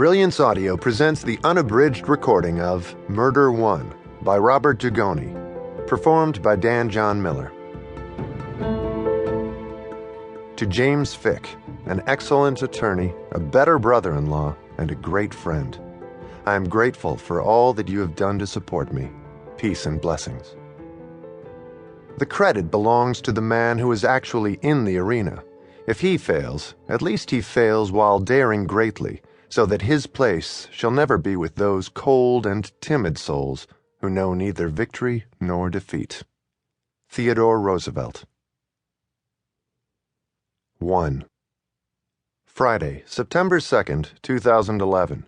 Brilliance Audio presents the unabridged recording of Murder 1 by Robert Dugoni, performed by Dan John Miller. To James Fick, an excellent attorney, a better brother-in-law, and a great friend, I am grateful for all that you have done to support me. Peace and blessings. The credit belongs to the man who is actually in the arena. If he fails, at least he fails while daring greatly, so that his place shall never be with those cold and timid souls who know neither victory nor defeat. Theodore Roosevelt. 1. Friday, September 2nd, 2011.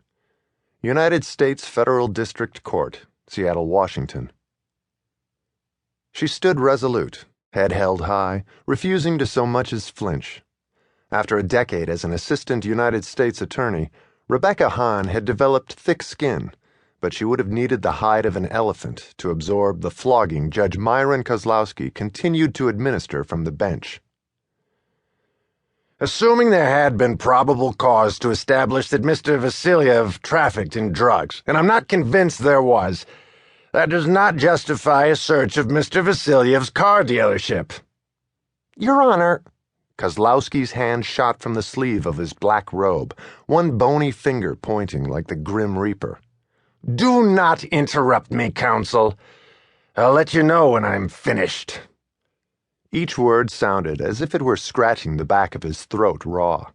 United States Federal District Court, Seattle, Washington. She stood resolute, head held high, refusing to so much as flinch. After a decade as an assistant United States attorney, Rebecca Hahn had developed thick skin, but she would have needed the hide of an elephant to absorb the flogging Judge Myron Kozlowski continued to administer from the bench. Assuming there had been probable cause to establish that Mr. Vasilyev trafficked in drugs, and I'm not convinced there was, that does not justify a search of Mr. Vasilyev's car dealership. Your Honor, Kozlowski's hand shot from the sleeve of his black robe, one bony finger pointing like the Grim Reaper. Do not interrupt me, counsel. I'll let you know when I'm finished. Each word sounded as if it were scratching the back of his throat raw.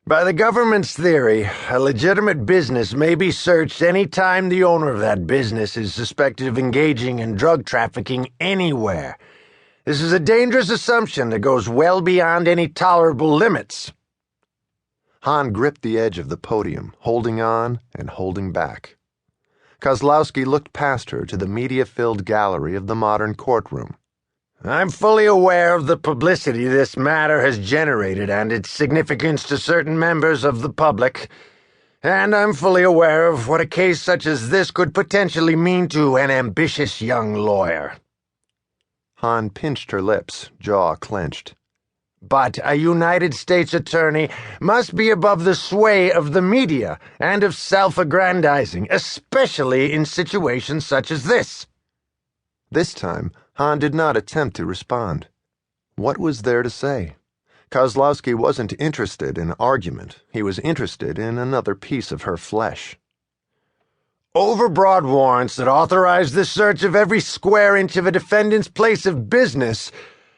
By the government's theory, a legitimate business may be searched any time the owner of that business is suspected of engaging in drug trafficking anywhere. This is a dangerous assumption that goes well beyond any tolerable limits. Hahn gripped the edge of the podium, holding on and holding back. Kozlowski looked past her to the media-filled gallery of the modern courtroom. I'm fully aware of the publicity this matter has generated and its significance to certain members of the public, and I'm fully aware of what a case such as this could potentially mean to an ambitious young lawyer. Hahn pinched her lips, jaw clenched. But a United States attorney must be above the sway of the media and of self-aggrandizing, especially in situations such as this. This time, Hahn did not attempt to respond. What was there to say? Kozlowski wasn't interested in argument. He was interested in another piece of her flesh. Overbroad warrants that authorize the search of every square inch of a defendant's place of business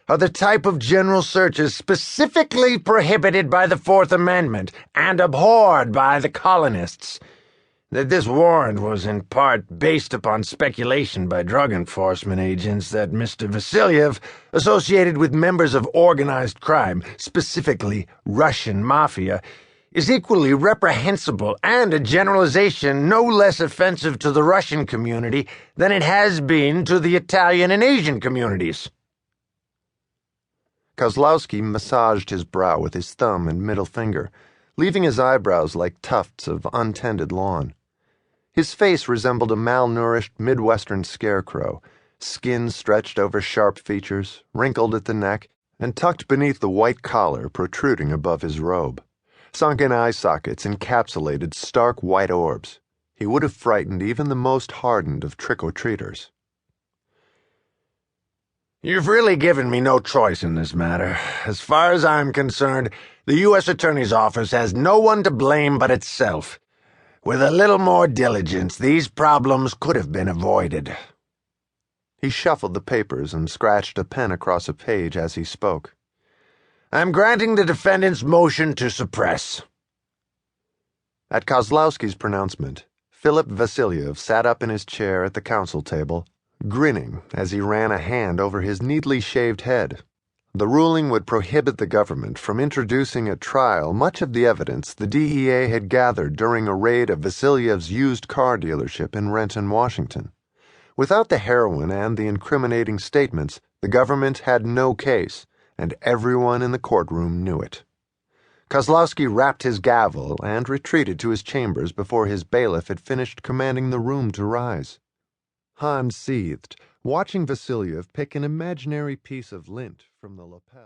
are the type of general searches specifically prohibited by the Fourth Amendment and abhorred by the colonists. That this warrant was in part based upon speculation by drug enforcement agents that Mr. Vasilyev, associated with members of organized crime, specifically Russian mafia, is equally reprehensible and a generalization no less offensive to the Russian community than it has been to the Italian and Asian communities. Kozlowski massaged his brow with his thumb and middle finger, leaving his eyebrows like tufts of untended lawn. His face resembled a malnourished Midwestern scarecrow, skin stretched over sharp features, wrinkled at the neck, and tucked beneath the white collar protruding above his robe. Sunken eye sockets encapsulated stark white orbs. He would have frightened even the most hardened of trick-or-treaters. You've really given me no choice in this matter. As far as I'm concerned, the U.S. Attorney's Office has no one to blame but itself. With a little more diligence, these problems could have been avoided. He shuffled the papers and scratched a pen across a page as he spoke. I'm granting the defendant's motion to suppress. At Kozlowski's pronouncement, Philip Vasilyev sat up in his chair at the counsel table, grinning as he ran a hand over his neatly shaved head. The ruling would prohibit the government from introducing at trial much of the evidence the DEA had gathered during a raid of Vasilyev's used car dealership in Renton, Washington. Without the heroin and the incriminating statements, the government had no case, and everyone in the courtroom knew it. Kozlowski rapped his gavel and retreated to his chambers before his bailiff had finished commanding the room to rise. Hahn seethed, watching Vasilyev pick an imaginary piece of lint from the lapel.